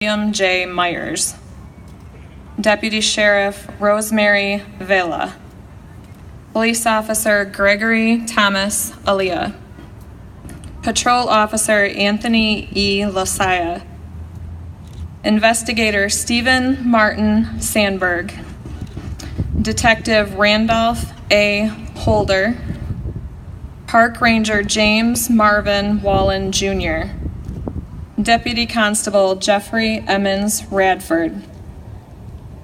William J. Myers. Deputy Sheriff Rosemary Vela. Police Officer Gregory Thomas Alia. Patrol Officer Anthony E. Losaya. Investigator Stephen Martin Sandberg. Detective Randolph A. Holder. Park Ranger James Marvin Wallen Jr. Deputy Constable Jeffrey Emmons Radford.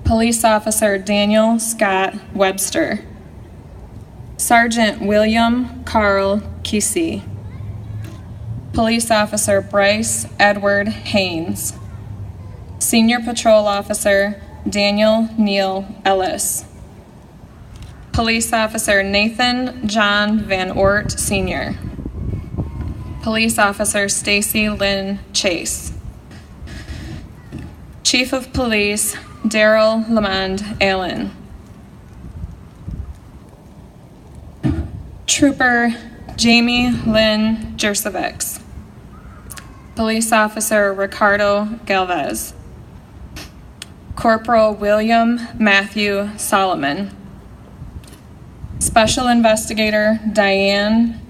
Police Officer Daniel Scott Webster. Sergeant William Carl Kesey. Police Officer Bryce Edward Haynes. Senior Patrol Officer Daniel Neal Ellis. Police Officer Nathan John Van Ort Sr. Police Officer Stacy Lynn Chase. Chief of Police Daryl Lamond Allen. Trooper Jamie Lynn Jersevics. Police Officer Ricardo Galvez. Corporal William Matthew Solomon. Special Investigator Diane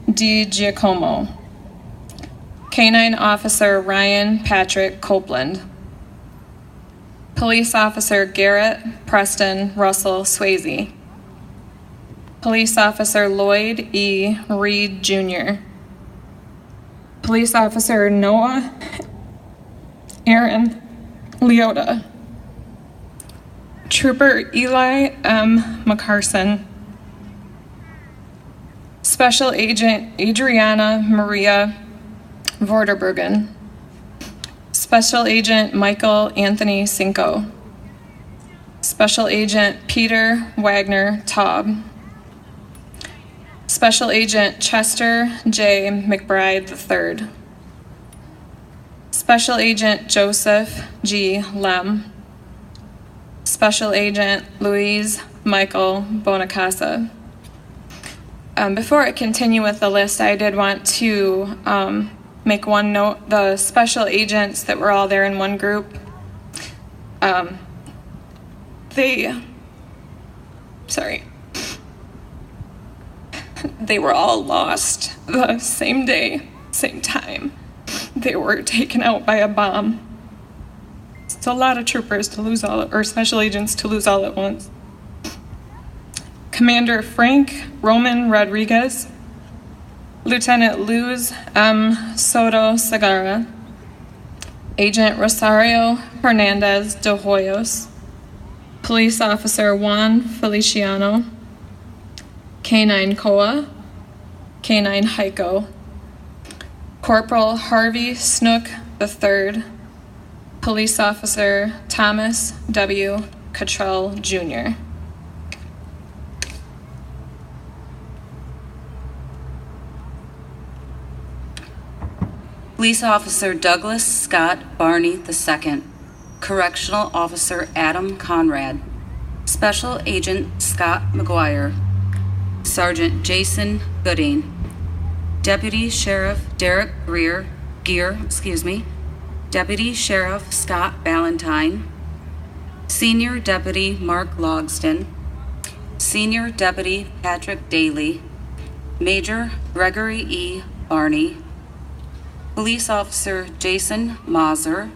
D. Giacomo. Canine Officer Ryan Patrick Copeland. Police Officer Garrett Preston Russell Swayze. Police Officer Lloyd E. Reed Jr. Police Officer Noah Aaron Leota. Trooper Eli M. McCarson. Special Agent Adriana Maria Vorderbergen. Special Agent Michael Anthony Cinco. Special Agent Peter Wagner Taub. Special Agent Chester J. McBride III. Special Agent Joseph G. Lem. Special Agent Louise Michael Bonacasa. Before I continue with the list, I did want to make one note. The special agents that were all there in one group, they were all lost the same day, same time. They were taken out by a bomb. It's a lot of troopers to lose or special agents to lose all at once. Commander Frank Roman Rodriguez. Lieutenant Luz M. Soto Segarra. Agent Rosario Hernandez de Hoyos. Police Officer Juan Feliciano. K-9 Koa. K-9 Heiko. Corporal Harvey Snook III. Police Officer Thomas W. Cottrell Jr. Police Officer Douglas Scott Barney II. Correctional Officer Adam Conrad. Special Agent Scott McGuire. Sergeant Jason Gooding. Deputy Sheriff Derek Gear. Deputy Sheriff Scott Valentine. Senior Deputy Mark Logston. Senior Deputy Patrick Daly. Major Gregory E. Barney. Police Officer Jason Mazur.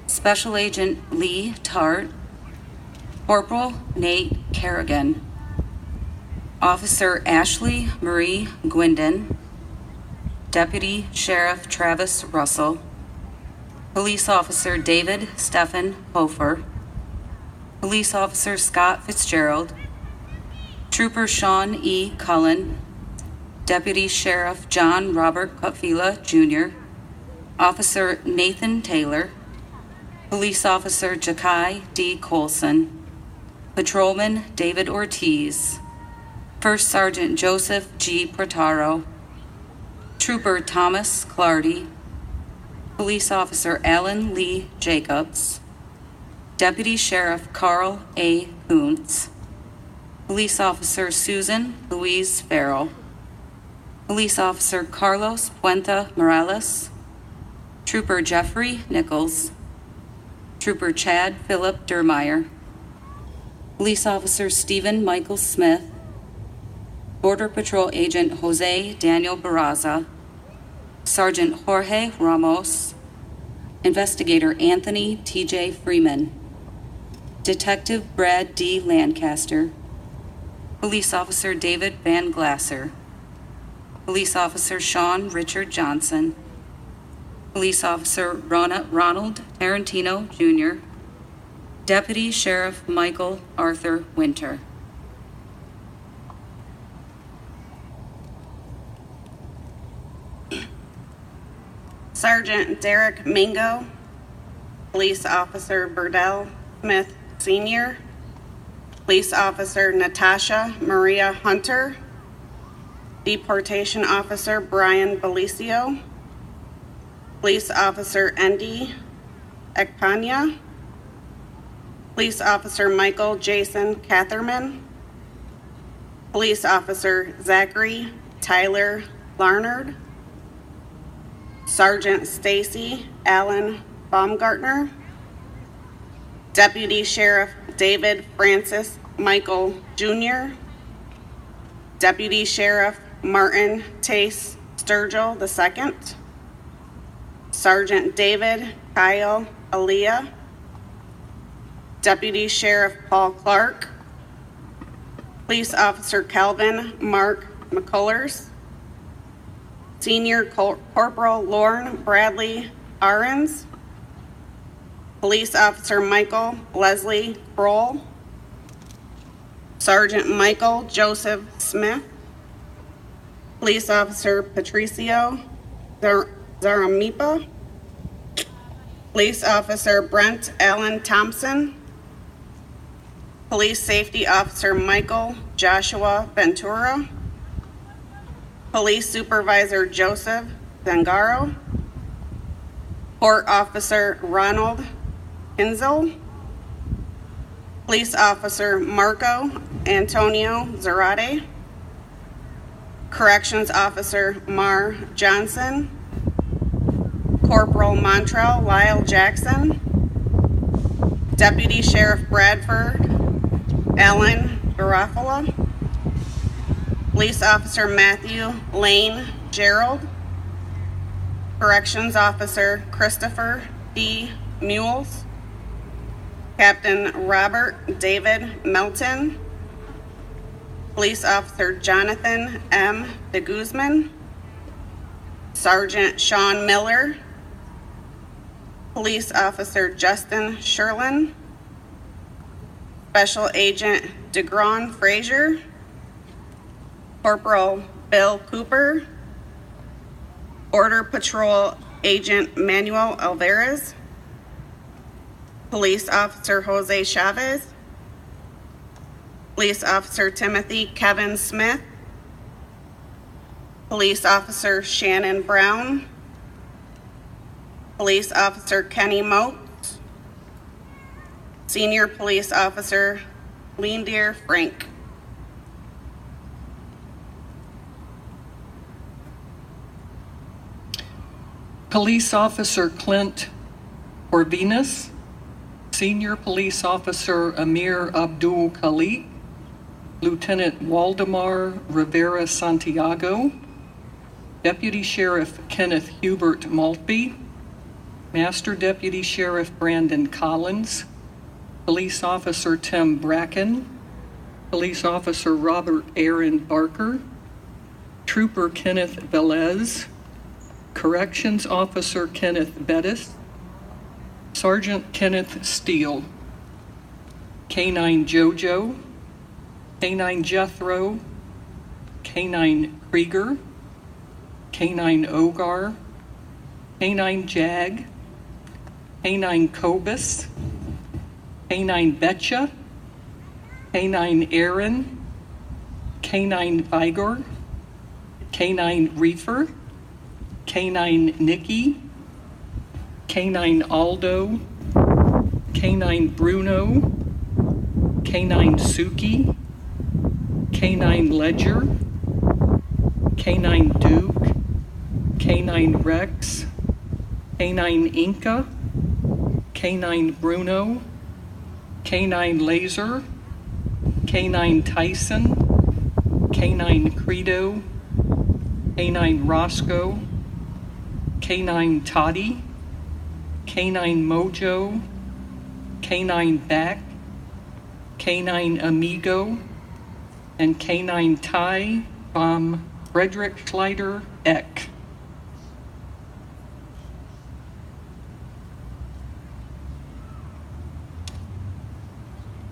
Special Agent Lee Tart. Corporal Nate Kerrigan. Officer Ashley Marie Gwindon. Deputy Sheriff Travis Russell. Police Officer David Stephen Hofer. Police Officer Scott Fitzgerald. Trooper Sean E. Cullen. Deputy Sheriff John Robert Cutfila Jr. Officer Nathan Taylor. Police Officer Jakai D. Colson. Patrolman David Ortiz. First Sergeant Joseph G. Protaro. Trooper Thomas Clardy. Police Officer Alan Lee Jacobs. Deputy Sheriff Carl A. Kuntz. Police Officer Susan Louise Farrell. Police Officer Carlos Puente Morales. Trooper Jeffrey Nichols. Trooper Chad Philip Dermeyer, Police Officer Stephen Michael Smith, Border Patrol Agent Jose Daniel Barraza, Sergeant Jorge Ramos, Investigator Anthony T.J. Freeman, Detective Brad D. Lancaster, Police Officer David Van Glasser, Police Officer Sean Richard Johnson, Police Officer Ronald Tarantino, Jr., Deputy Sheriff Michael Arthur Winter. Sergeant Derek Mingo, Police Officer Burdell Smith Sr., Police Officer Natasha Maria Hunter, Deportation Officer Brian Belicio, Police Officer Andy Ekpanya, Police Officer Michael Jason Catherman, Police Officer Zachary Tyler Larnard, Sergeant Stacy Allen Baumgartner, Deputy Sheriff David Francis Michael Jr., Deputy Sheriff Martin Tace Sturgill II, Sergeant David Kyle Aaliyah, Deputy Sheriff Paul Clark, Police Officer Calvin Mark McCullers, Senior Corporal Lorne Bradley Ahrens, Police Officer Michael Leslie Kroll, Sergeant Michael Joseph Smith, Police Officer Patricio Zaramipa, Police Officer Brent Allen Thompson, Police Safety Officer Michael Joshua Ventura, Police Supervisor Joseph Zangaro, Court Officer Ronald Kinzel, Police Officer Marco Antonio Zarate, Corrections Officer Mar Johnson, Corporal Montrell Lyle Jackson, Deputy Sheriff Bradford Alan Garofalo, Police Officer Matthew Lane Gerald, Corrections Officer Christopher D. Mules, Captain Robert David Melton, Police Officer Jonathan M. de Guzman, Sergeant Sean Miller, Police Officer Justin Sherlin, Special Agent DeGron Frazier, Corporal Bill Cooper, Border Patrol Agent Manuel Alvarez, Police Officer Jose Chavez, Police Officer Timothy Kevin Smith, Police Officer Shannon Brown, Police Officer Kenny Motes, Senior Police Officer Leindeer Frank. Police Officer Clint Orvinas, Senior Police Officer Amir Abdul Khalik, Lieutenant Waldemar Rivera Santiago, Deputy Sheriff Kenneth Hubert Maltby, Master Deputy Sheriff Brandon Collins, Police Officer Tim Bracken, Police Officer Robert Aaron Barker, Trooper Kenneth Velez, Corrections Officer Kenneth Bettis, Sergeant Kenneth Steele, K-9 Jojo, K-9 Jethro, K-9 Krieger, K-9 Ogar, K-9 Jag, K-9 Kobus, K-9 Betcha, K-9 Aaron, K-9 Vigor, K-9 Reefer, K-9 Nikki, K-9 Aldo, K-9 Bruno, K-9 Suki, K-9 Ledger, K-9 Duke, K-9 Rex, K-9 Inca, Canine Bruno, Canine Laser, Canine Tyson, Canine Credo, Canine Roscoe, Canine Toddy, Canine Mojo, Canine Back, Canine Amigo, and Canine Ty from Frederick Schleider Eck.